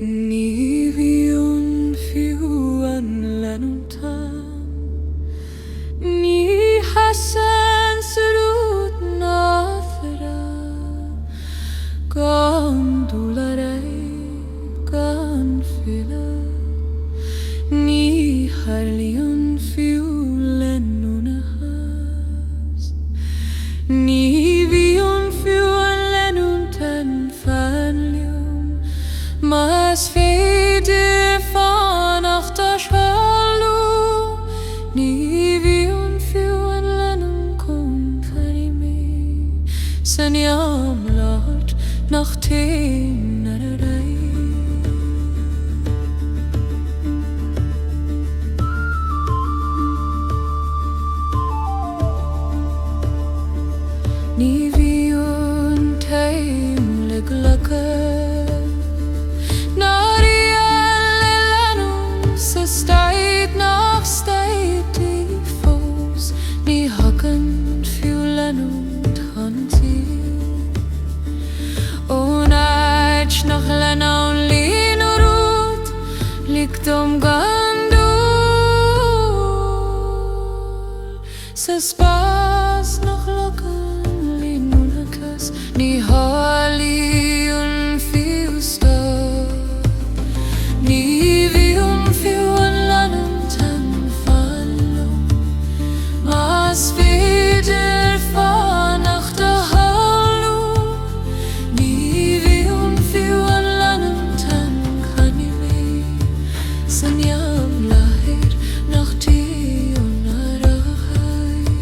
Ní bhíonn fiú an Leanúint Ann, ní hasan sa rút ná fira, gan dúla gan Filleadh, ní harlíonn fiú Leanúnas, ní bhíonn fiú an Leanúint Ann fanliom, mas féidir fánach tá sealú, ní bhíonn fiú an Leanúint Coincheap Ann, sa Neamh Ann nach téim na ní bhíonn téim le glucha, náirí le Leanúint sa staid nach staidí fós, ní hagann fiú Leanúint hantí. Ón áid nach Leanúint líonúint, ligdom gan dúil, sa spás nach logan líonúnachas, ní hálíonn fiú stad, ní bhíonn fiú an Leanúint Ann fanliom, mas féidir fánach do hallú, ní bhíonn fiú an Leanúint Ann canimé, sa Neamh Ann nach tíon na rachaid.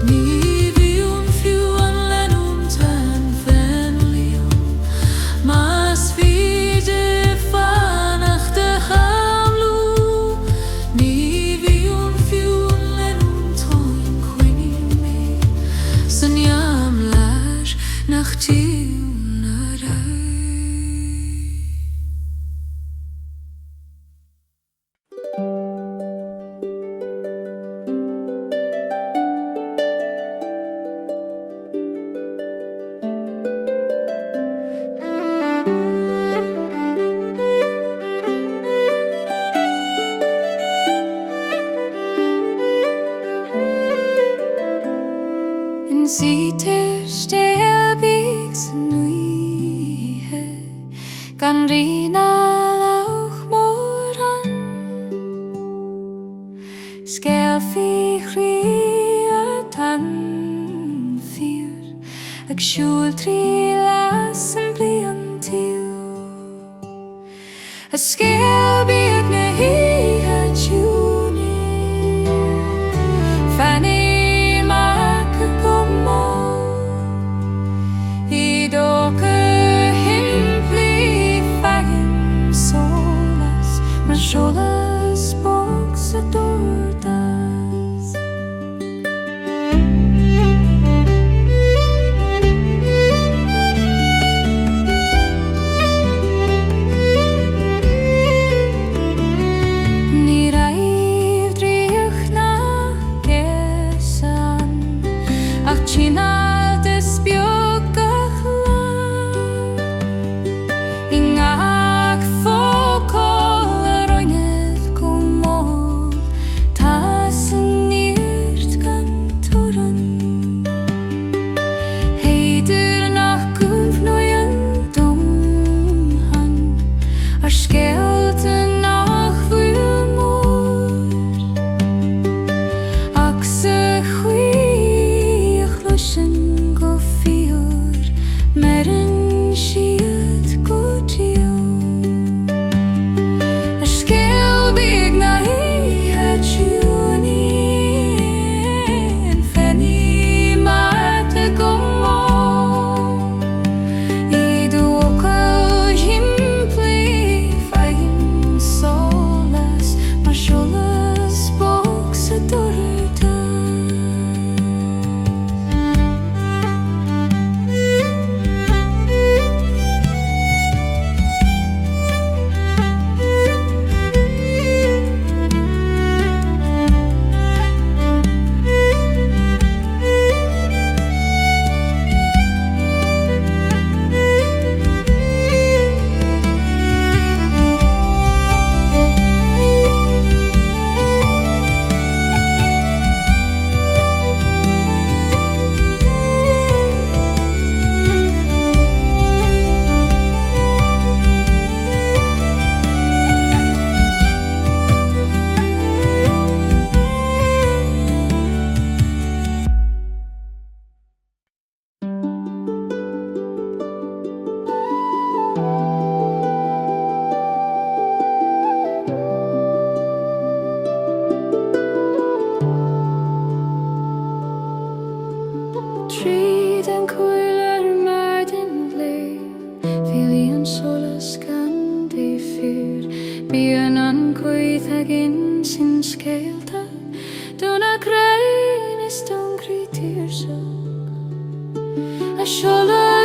Ní bhíonn fiú an Leanúint Ann fanliom, mas féidir fánach do hallú, ní bhíonn fiú an Leanúint Coincheap Ann, sa Neamh Ann nach tíon na raibh. In sítear Scéal Beag san hOíche, gan rianach mór an, scéal fí chríoch tan fíor, ag siúil trí las an bliain tíl, a Scéal Beag na híthe Ciúine, fannaí tSolais bog sa dordas.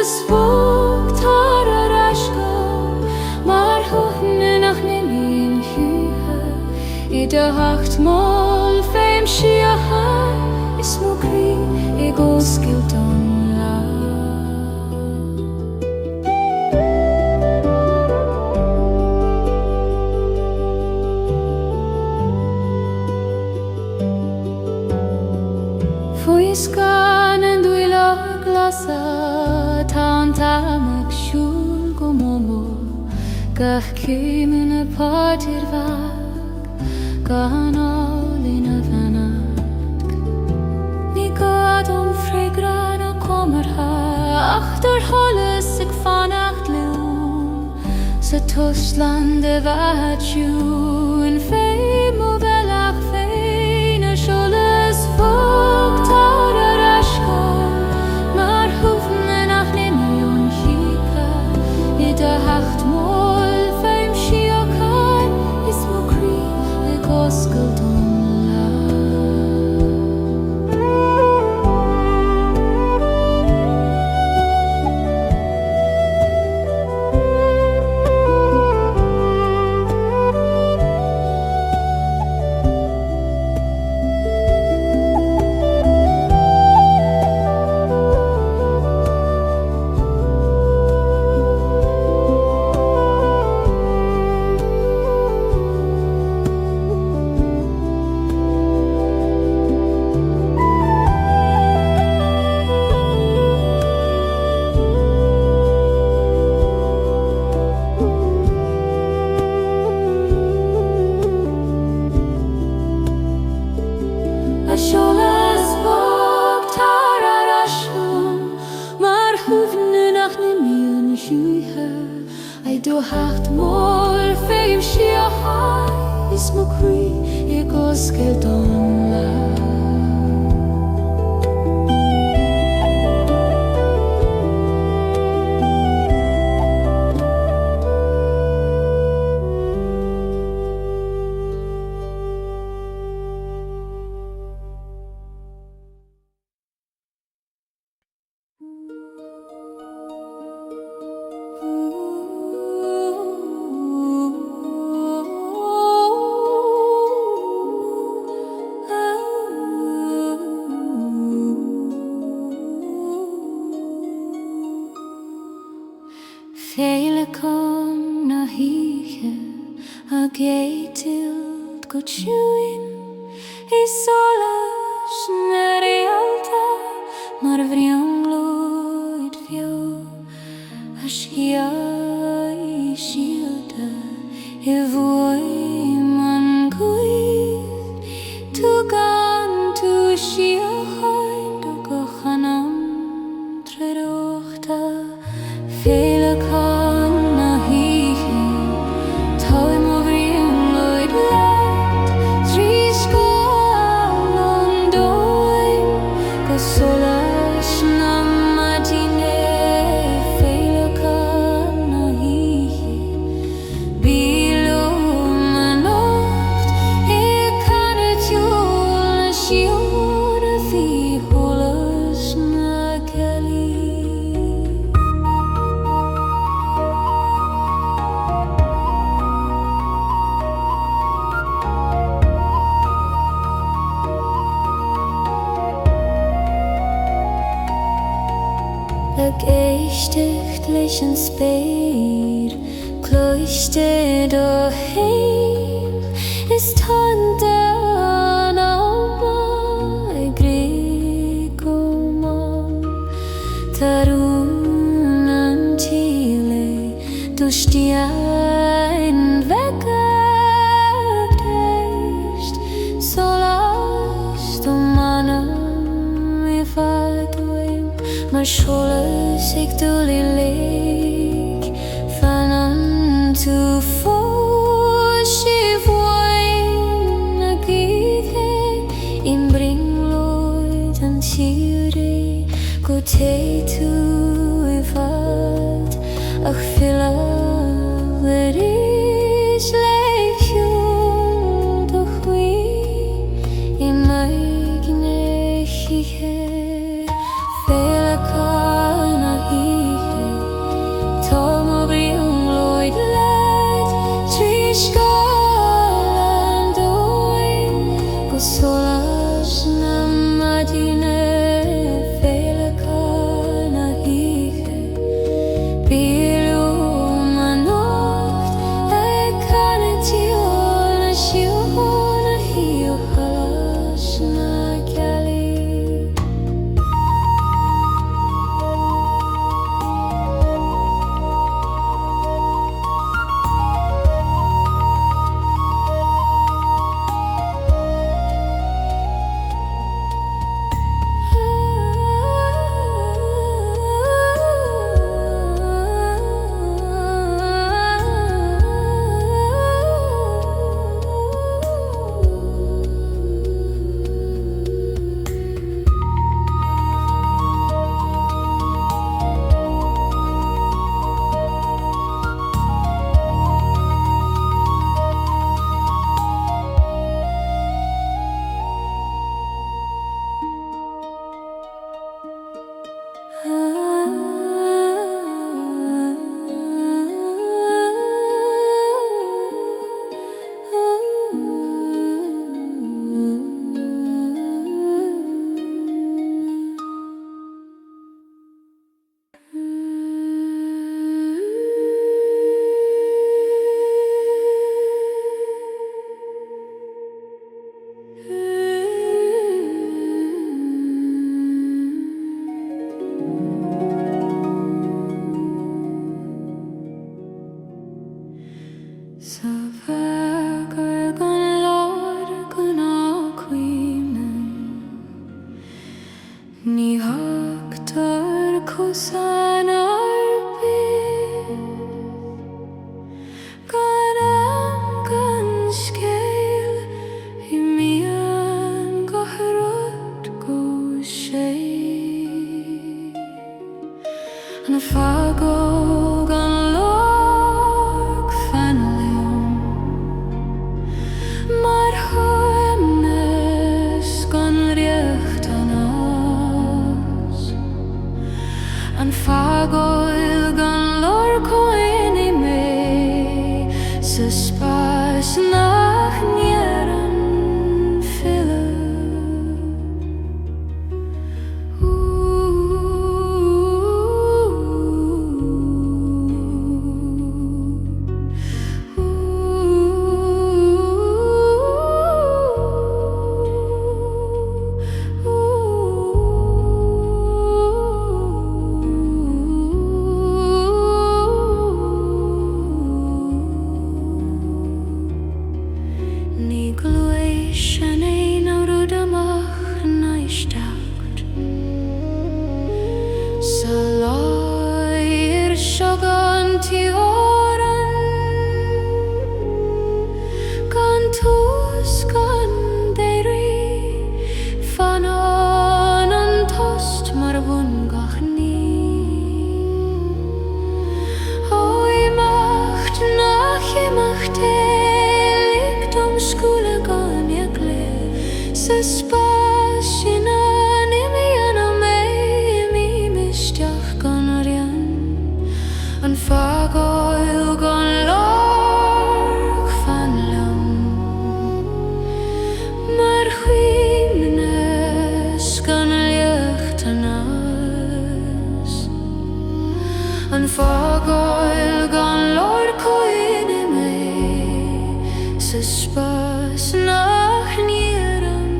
Solas bhógtar ar aisce, mar thuaignach na míon húthe. I do hacht máil féim siacha, is mó crí I gCoill don Fuis gan an dúile glasa, tá an tamach siúil go mómó, gach cúimhin na páidir bhag, gan álín a bhenach. Ní gadom freigra na comartha, ach tar tholas ag fannacht leún, sa Tusland a bheitisiún, féim ó bhealach féin a solas bhógtar ar aisce, mar thuaignach na míon húthe. I do hacht máil féim siacha, is mó crí I gCoill don Ciúine is solas na réalta, mar bhríonn Leanúint fio a Scéal síoda I Fhuaim Ann tú gan tú siachain do go chanam tríd féile can na hOíche, táim ó bhríonn Leanúint leat, tríscoil an dóim, go solas na madine féile can na hOíche. Bíonn an ocht I canadúil na Ciúine bhí sholas na Gaelic. Ag éisteacht leis an spéir, cloiste do héim, is tanda an alma I gréco mám. Tarún an tíle, dústiain vegad Éist, solas do manam I fadwaim, mar solas ag dúil I léig, fanan tú fós I bhhain na gcithe, in bring Leanúint an tíre, go té tú I fad, ach Filleadh leis leiciúil do chuí, I maidine chiche, féile can na hOíche. Fágáil Gan Lorg fan leanúint mar suaimhneas gan riocht an as an Fágáil Gan Lorg Coincheap mé sa spás nach níoran Filíocht. An Fágáil Gan Lorg Coincheap mé sa spás nach níoran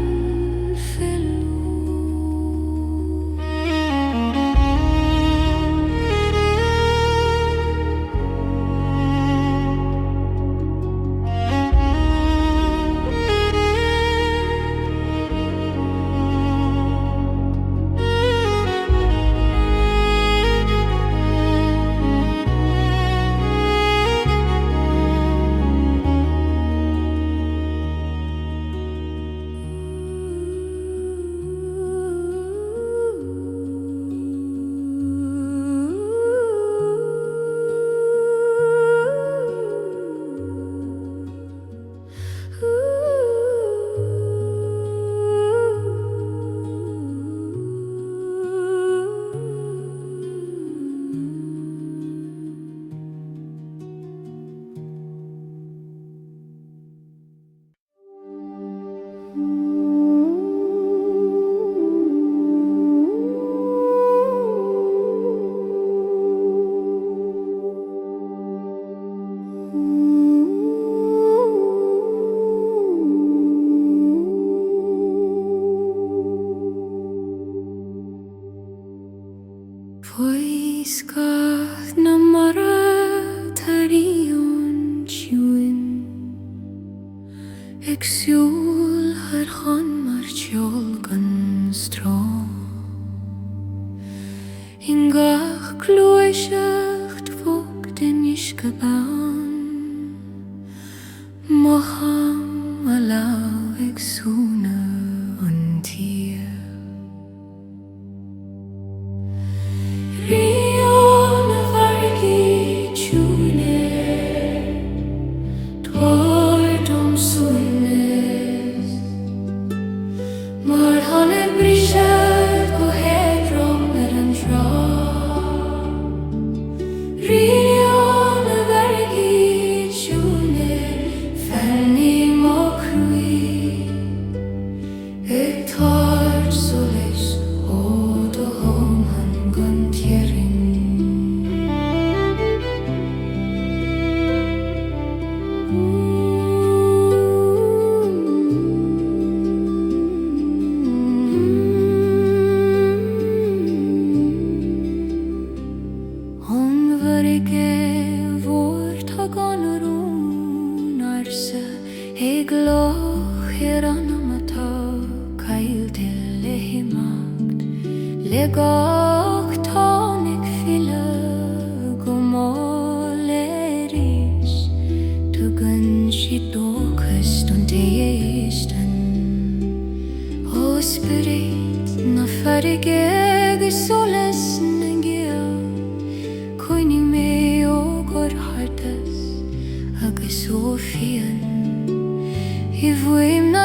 Fuaisceach na mara taríonn Ciúine ag siúil ar chun mar teol gan strá in gach glúiseacht fog den uisce bán mocham a lá ag súna an tír. bhFarraigí Ciúine dom suaimhneas mar tháinig bríse go héadrom ar an trá. bhFarraigí Ciúine feilní mo cruí ag tSolais ó do Fhuaim Ann gan Tíring. Gach tánig Filleadh go máil Éist tugann siad dóchas don Éist ó spirit na Ffarraigí agus solas na gCoill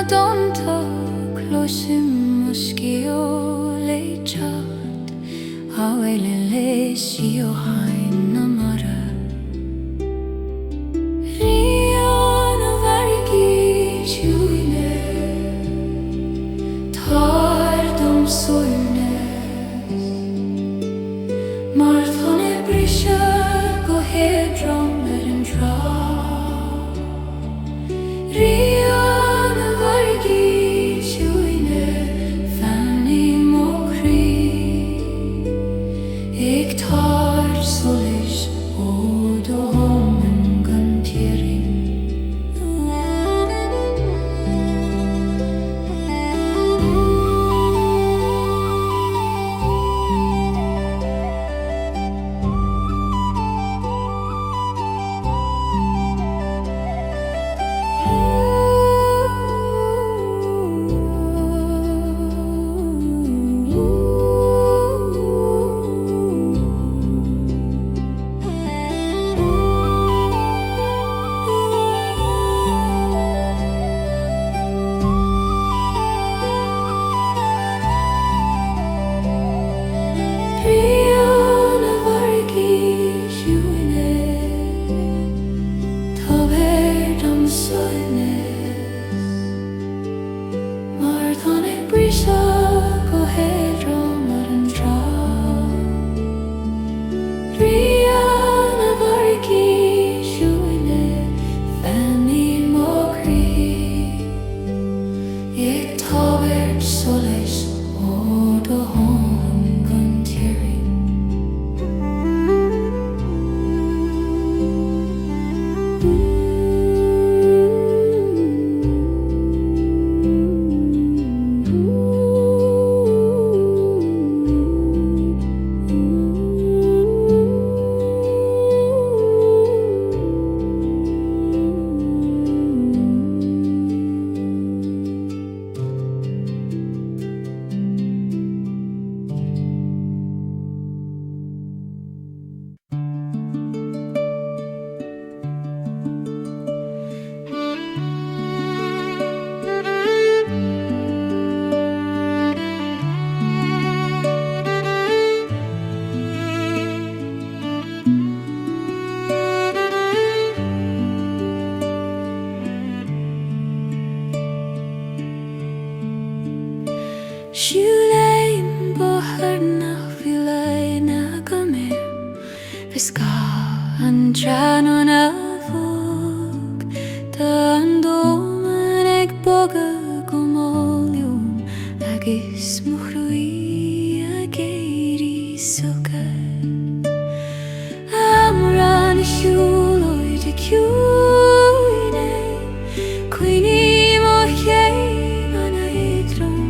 donta closim Scéal Beag hOíche leis hain na mara Bhíonn bhFarraigí Ciúine tardum suaimhneas mar tháinig brise go héadrom an trá Bhíonn bhFarraigí Ciúine fannaí mo chrí ag tSolais ó do Fhuaim Gan Bhíonn bhFarraigí Ciúine tardum suaimhneas mar tháinig brise go héadrom an trá Bhíonn bhFarraigí Ciúine fannaí mo chrí ag tSolais ó do Fhuaim Gan Siúlaim bótharnach Filleadh na go mé Fiscá an tránún a bhog Tá an dóman ag boga go máiliúm agus mo chruí a géirí socha Amhrán siúlóid a Ciúine Coincheap mo chéim an éadrom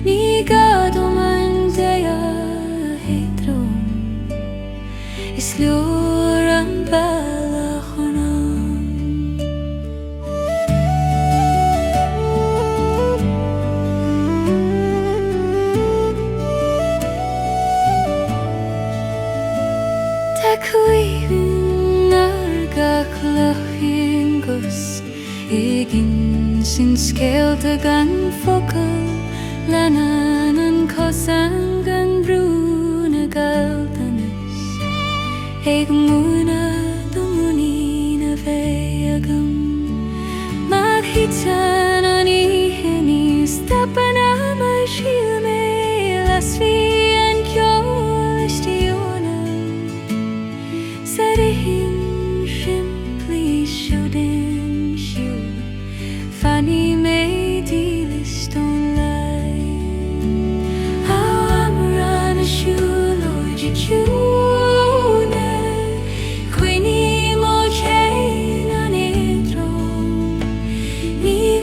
Ní gadom an dea héadrom Is leor an bailach chunam Tá cuimhin ar gach leithin gus Igin sin Scéal Beag an focail Leanúint Ann cosan gan brún a galtanas Ag múna do múnín a bheith agam Mag hitan an ihe níos tapan am a síl mé las bhí an ceol istíona Sa rihin simply siúdin siú Fannaí mé dílis don Ciúine Coincheap mo chéim an éadrom Ní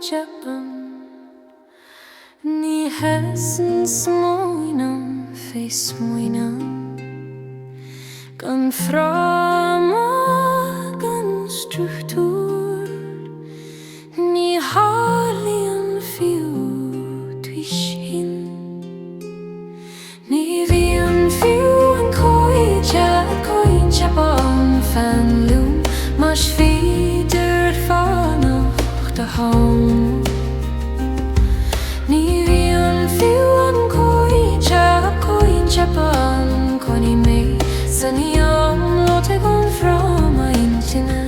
Coincheap Ann. Ní hesan smoinam fé smoinam gan frama gan struchtúr. Ní harlíon fiú tuishin. Ní bhíonn fiú an Coincheap Ann fan lúm mas féidir fannacht a hán. Ní bhíonn fiú an Coincheap Ann coinní mé san íom lote gon from a intinne.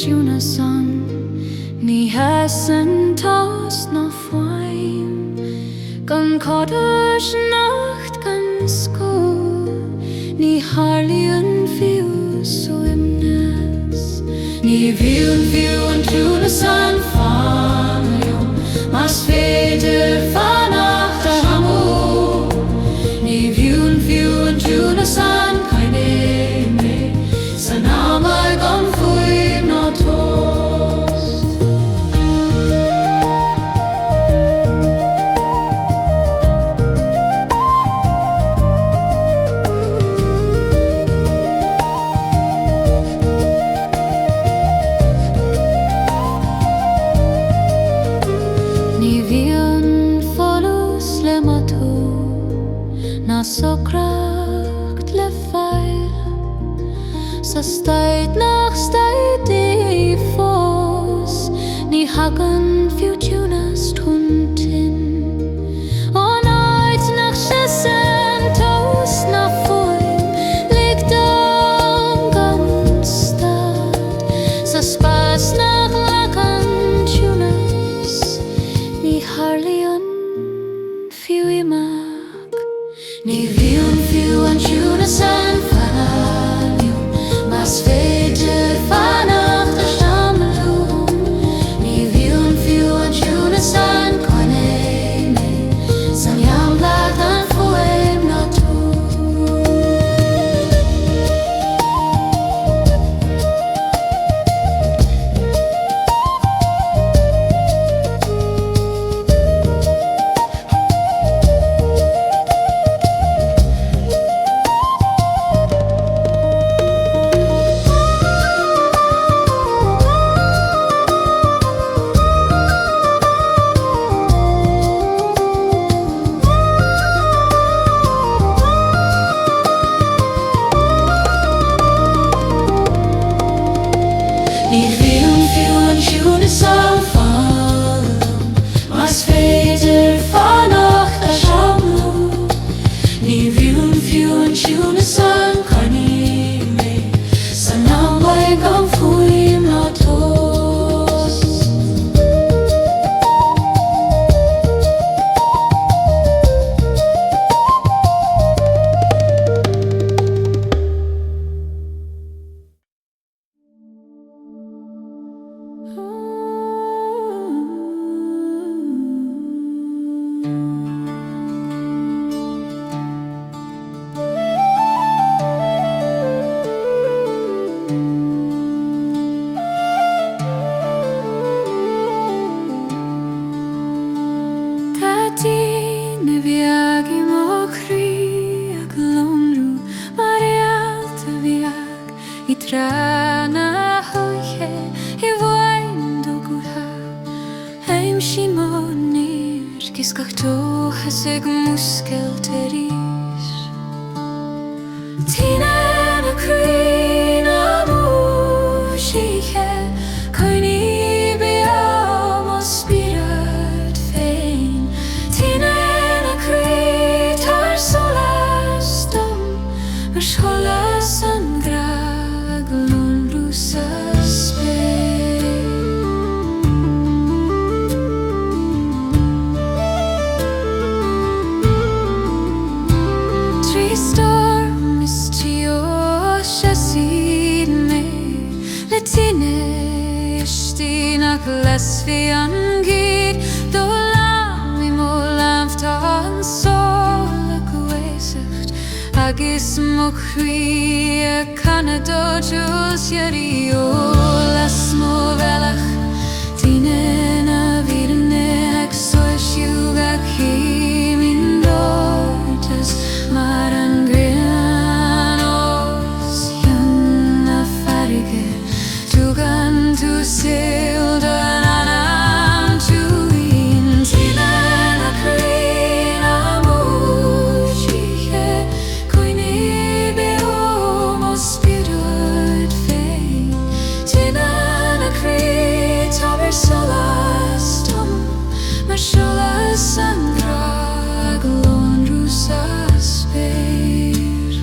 Ciúnas Ann, ní heasan tás na Fhuaim gan codais nacht gan scóil, ní harlíonn fiú suaimhneas. Ní bhíonn fiú an Ciúnas Ann fannaíonn, mas féidir fannacht a hamú. Ní bhíonn fiú an Ciúnas Ann coinní mé san amar gan Fhuaim ná tost. Ní bhíonn folús le matú ná socracht le fáil, sa staid nach staidí fós, ní hagan fiú Ciúnas tuntin. Ó náid nach seasan tós na Fhuaim, ligdán gan stad, sa spás nach lacan Ciúnas. Simonir Gis gach dochas ag muscail terís Tina na crin a hOíche Coincheap Beag mo spirit féin Tina na crin tSolais dom Mar tSolais an grag lonrúsa Les bhíonn gig do lam I mo lamhtá an sóla gheobhaidh agus mo chuí a Canada Jules Yari las mo bhealach Tíine na bhíonn ag soisiú a chéimín dóideas mar an grian os Ciúine na Fhuaimhneas Tugan tú Scéal Beag Tobar Ceilteach mar tSolais an grag lonrúsa spéir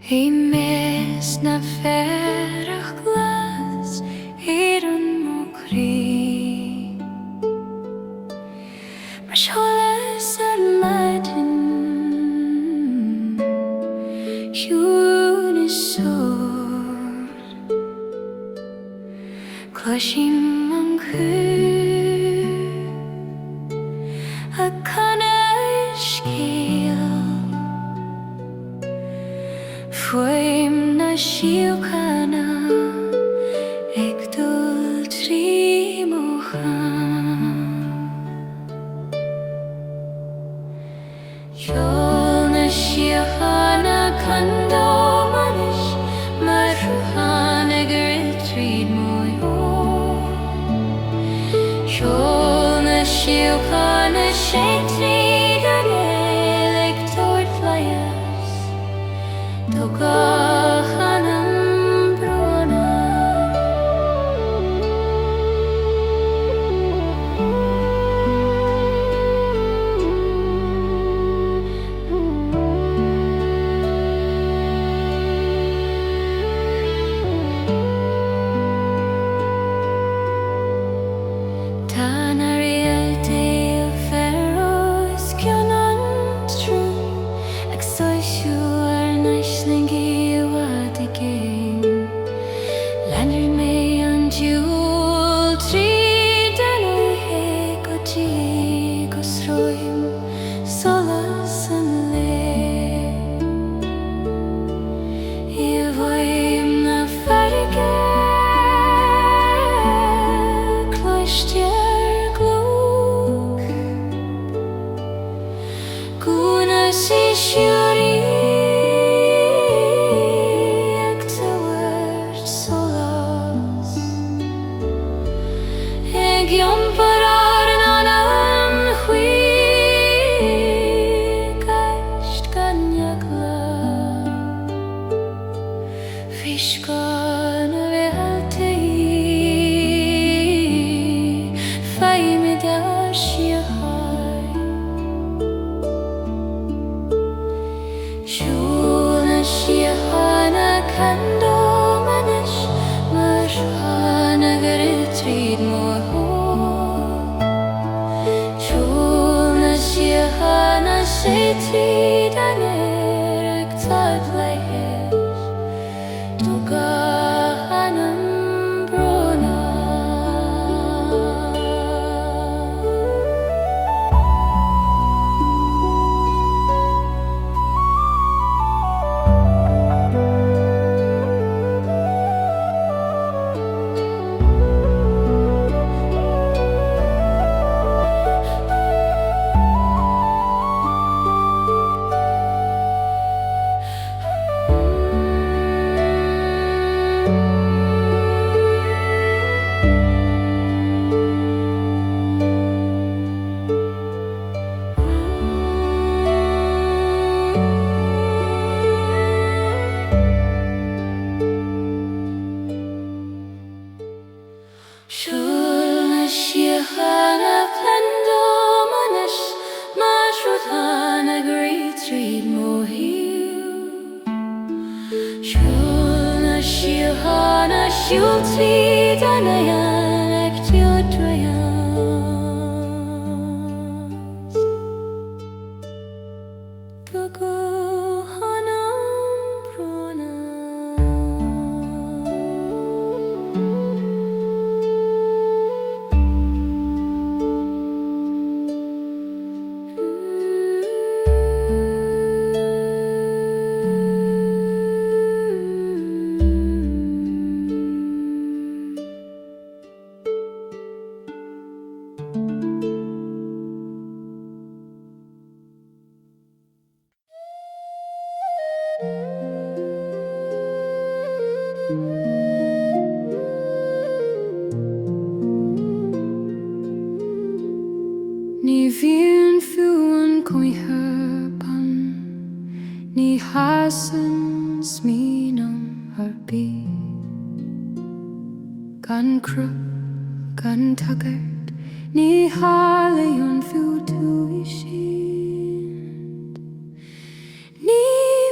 He mist na ferach glas an mo crí mar tSolais an maidin Ciúine sór Cloisim an cú a canna scéal Fhuaim na síochanna ag dul trí mochan Ceol na síochanna condómanis mar ruchan ag Tríd Ceol na síochanna sé Tríd ar Gaelic toirt leis do gachan an brona Iscan realtaí Fhuaim Ann siahai Siúnas siahana candomanis Marhana gare Tríd mór Siúnas siahana sé Tríd an Éire tad leis Tugahanam brona Siúnas siahana candomanis Marhana gare Tríd mór Siúnas siahana siúl Tríd an Éire ag teodraíocht Tugahanam brona Ní bhíonn Fhuaim Coincheap Ann Ní hasan smínam ar bí Gan crub, gan tuggart Ní hálaíonn fiú tú I siad Ní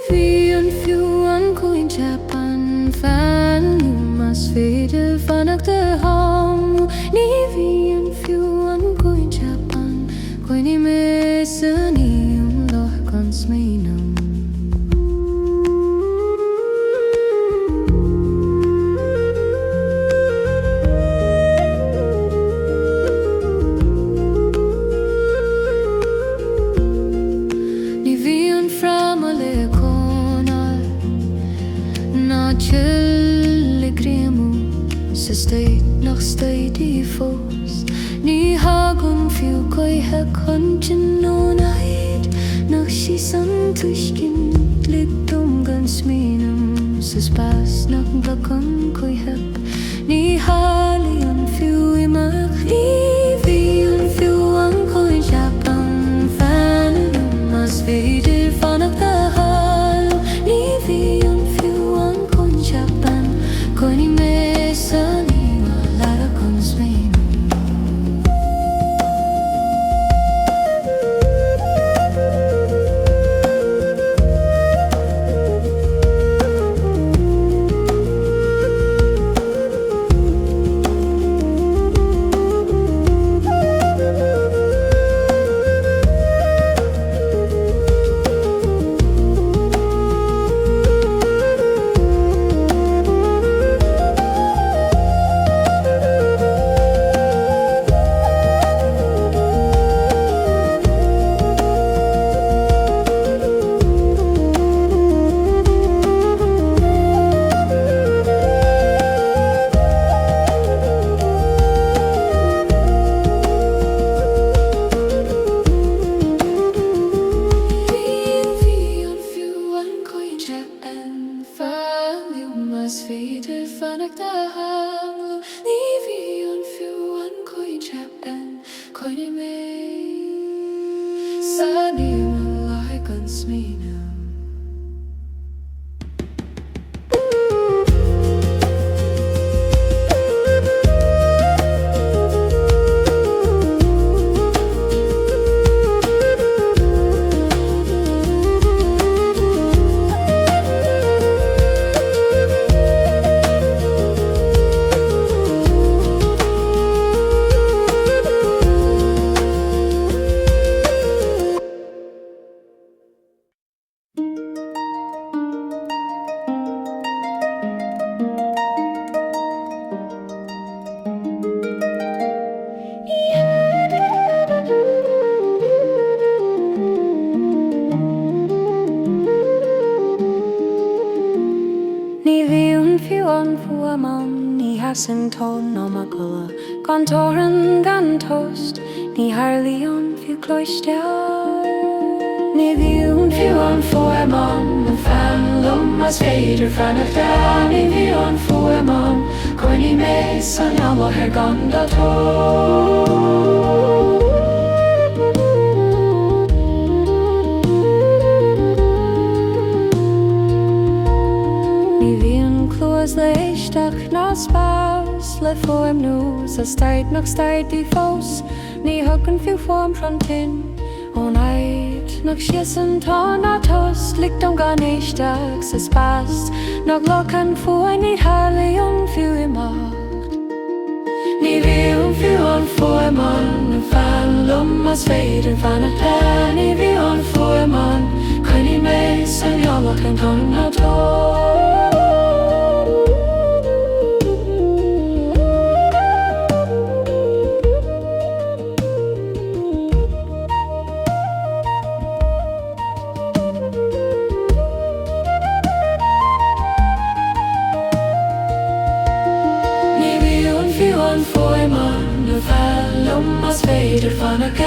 bhíonn Fhuaim Coincheap Ann Fanniú mas féidir fannach de hamú Ní bhíonn Fhuaim Coincheap Ann Coinní me saníum loch gan smínam Ní bhíonn frama le cónal ná chill le gréamú sa staid nach staidí fós Ní hagann fiú coithe chuntin nó naid nach sí san tuiscin le dom gan smínam sa spás nach blachan coithep Ní hálaíonn fiú imach Ní bhíonn Fhuaim Coincheap Ann Fanniú mas féidir fannach de hallú Ní bhíonn Fhuaim Coincheap Ann Coinní me saníum lara gan smínam bhíonn Fhuaim Ann, ní hasan tón nó macula, gan toran gan tost, ní harlíonn fiú cloisteáil. Ní bhíonn fiúan Fhuaim Ann, an fanlum as féidir fannacht ní bhíonn Fhuaim Ann, coinní mé san amhair gan dató. Éisteach ná spás le fuaimhneas a staid nach staidí fós, ní thugann fiú fuam frontin ón aid nach siasan tá ná tost, licht don gan éisteach sa spás nach lochan fuain ní tharlaíonn fiú imacht. Ní bhíonn fiúan Fhuaim Ann, an fanlum as féidir fannacht ní bhíonn Fhuaim Ann, coinní mé san amach an gan lorg. Fhuaim Ann, an fanlum as féidir fannacht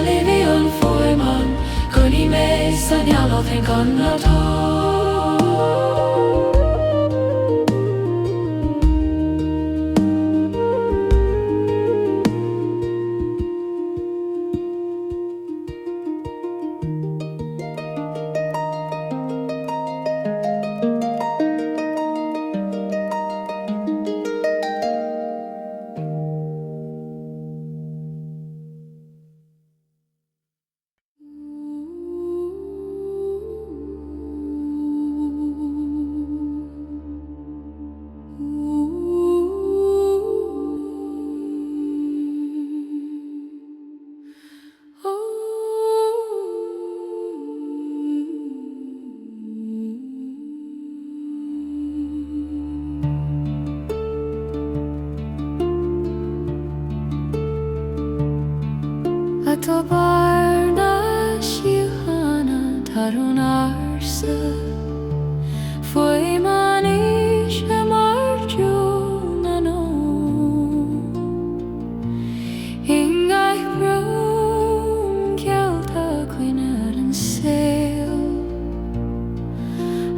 ní bhíonn Fhuaim Ann, coinní mé san amach an gan lorg. Tobar Ceilteach tarún arsa, Fhuaim Ann Éiste mar Ciúine Ingaith brún Ceilteach cuinead an Scéal,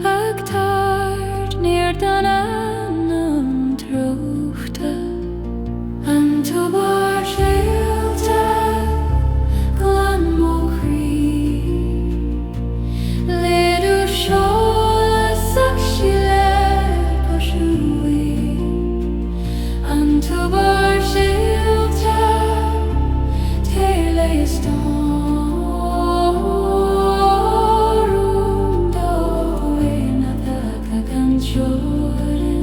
ag tart níor don annam trúchta, an Tobar Ceilteach Tobar Ceilteach, tSolais dóún dó éineach gan Ciúine.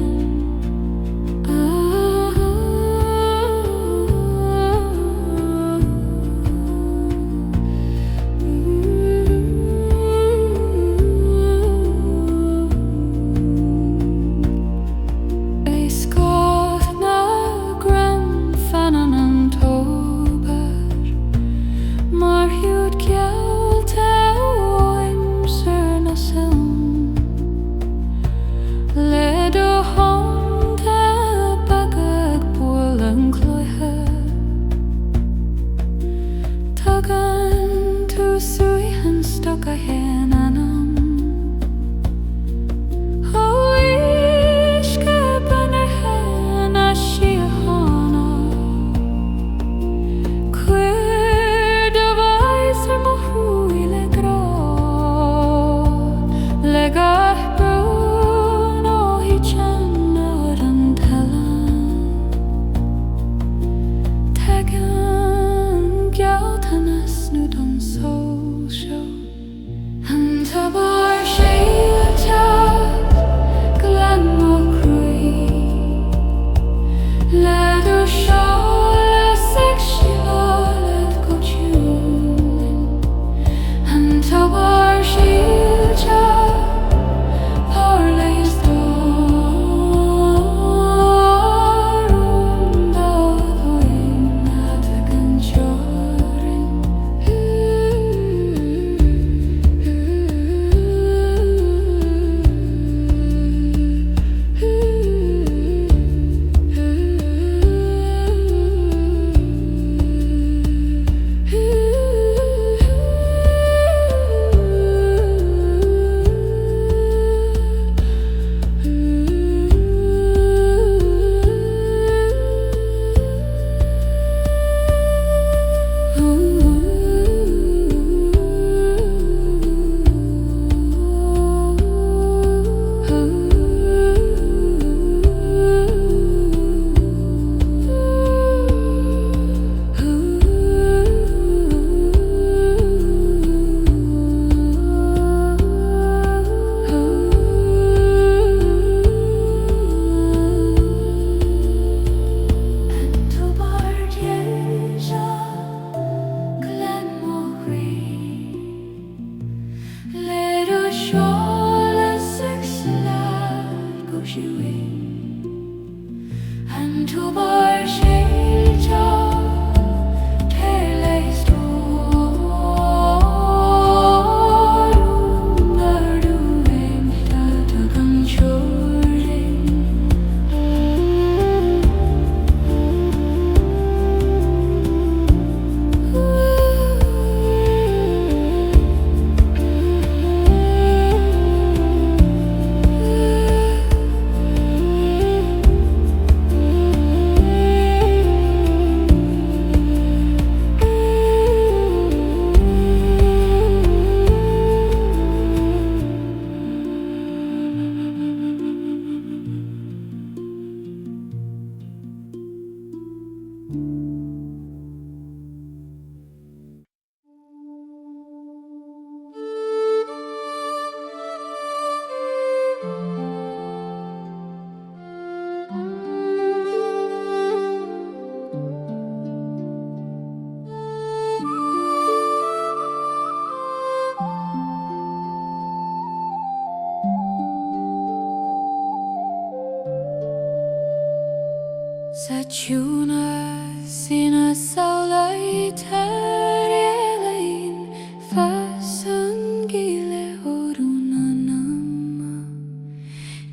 Sa Ciúnas ina Soundlist Leanúint Ann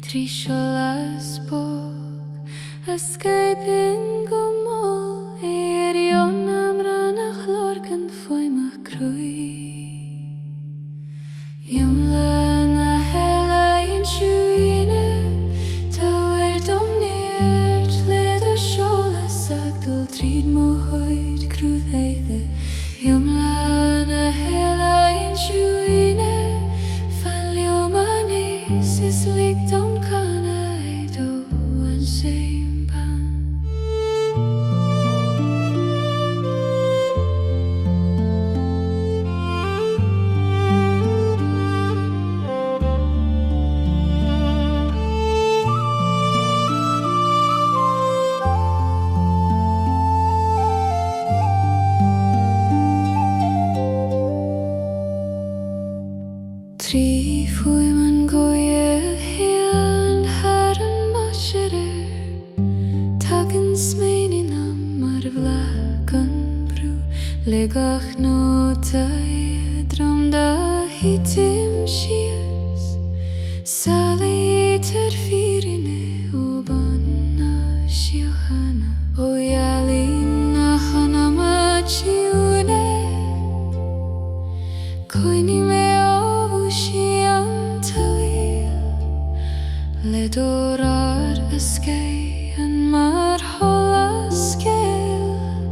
tSolais Bog escaping go mall Éire Amhrán Lorg an Fhuaim Ann na hOíche Ciúine Tobar Ceilteach le tSolais Tríd na hOíche Ciúine Fhuaim Ann is Slídí Trí Fhuaim Ann had an mashirir Tagan smainin mar bhlach an brú Legach nó drum da hitim sias Salítar fírine ó banna siachana Ó yalína hana ma Ciúine Coincheap le dorar ysgei yn mar hola Scéal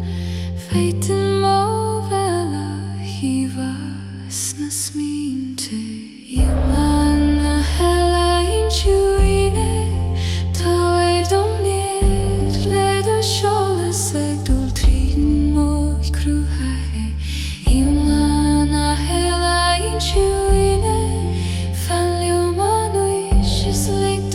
Feitin mo fel a hifas na smín te Iman na hOíche Ciúine Tobar Ceilteach le tSolais Tríd Iman na hOíche Ciúine Fhuaim Ann is Slídí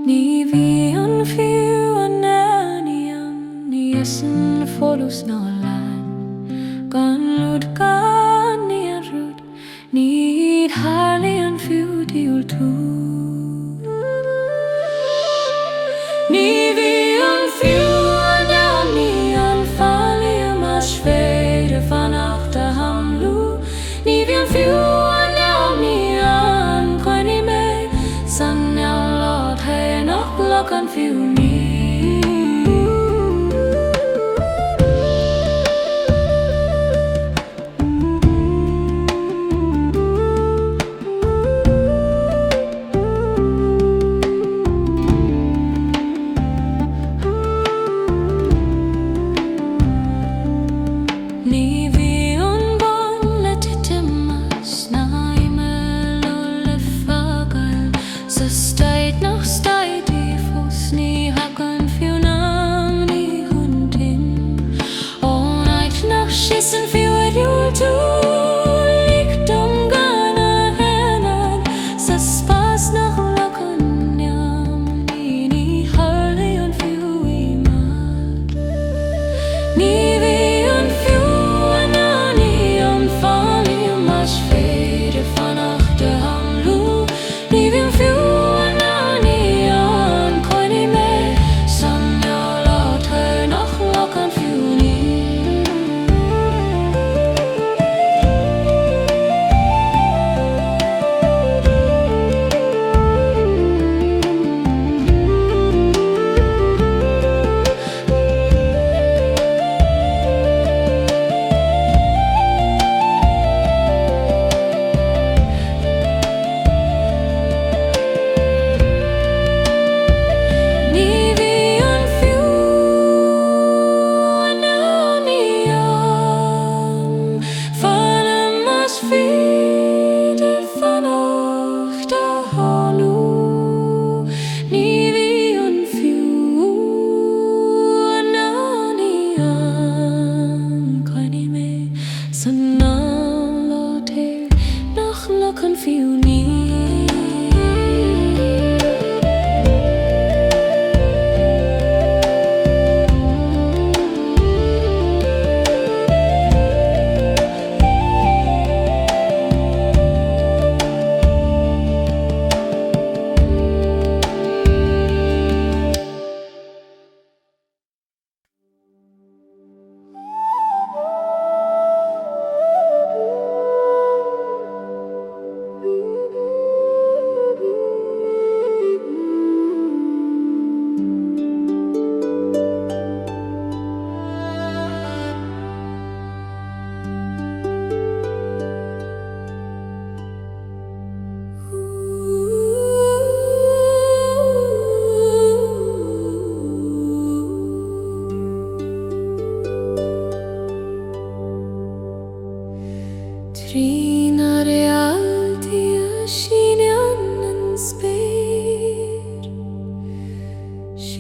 Ní bhíonn fiú an Ann níosan fólús ná lean gan lúd gan ní an rúd ní tharlaí an fiú díúil tú Ní bhíonn fiú an Ann ní an fálaí mas féidir fannacht a hamlú Ní bhíonn fiú an Ann ní an coincheap mé san Look fiú ní Ní bhíonn bon le titimas na imime le Fágáil sa staid nach staidí ní ha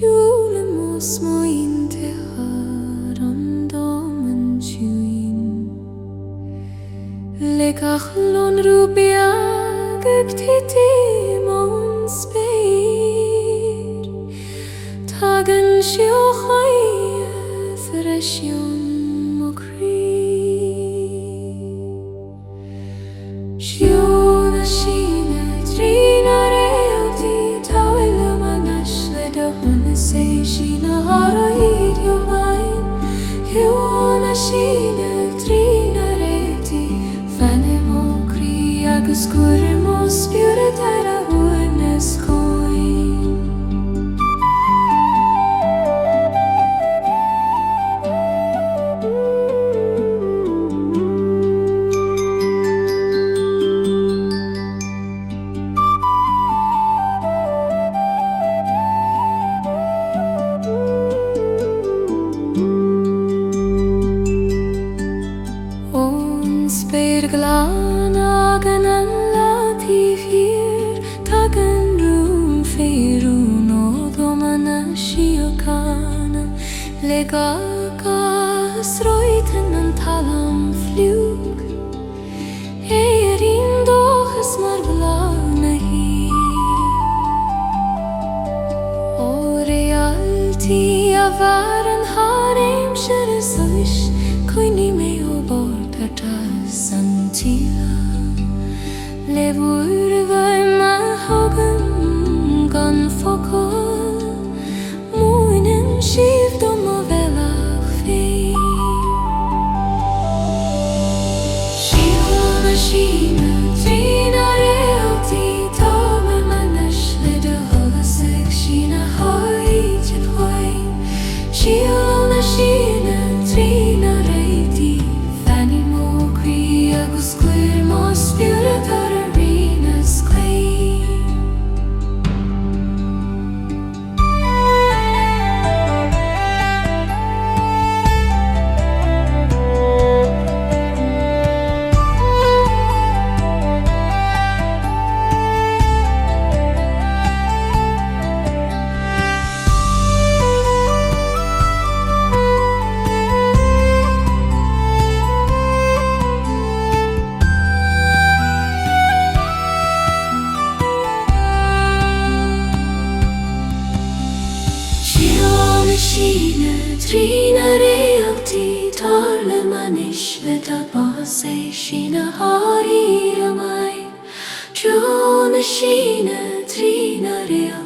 Ciúine mos mointe har an damen Ciúine Le cachlon rúbeag ag tití mon spéir Tagan sio chaie thresion mo crí Ciúnas síne trína réaltí Táile manas le dohanna sé sína haraid gheobhaidh Ciúnas síne trína réaltí Fanny mo crí agus cuir mo spiúra tar a bhuaimhneas Coincheap Glán agan an látaí hir Tagan rúm féirún ó dómana síocána Le gagas roitan an talam fliúg Éirín dóchas mar bhlána hí Ó réaltí a bhar an háréim sear a sois Coinní mé ó bord ar tas an tíla Le bhuair bhaim a thugan gan focail Muoinim siomh dom a bhealach féin Ciúine síne trína réaltí Tábar manas le do thugas ag sína hOíche Fhuaim Ciúine síne trína réaltí Fanny mo crí agus cuir mo spiúra tar a rinas clay Trína réaltí tar le manis le Tobar Ceilteach háirí a maid Ciúine síne trína réaltí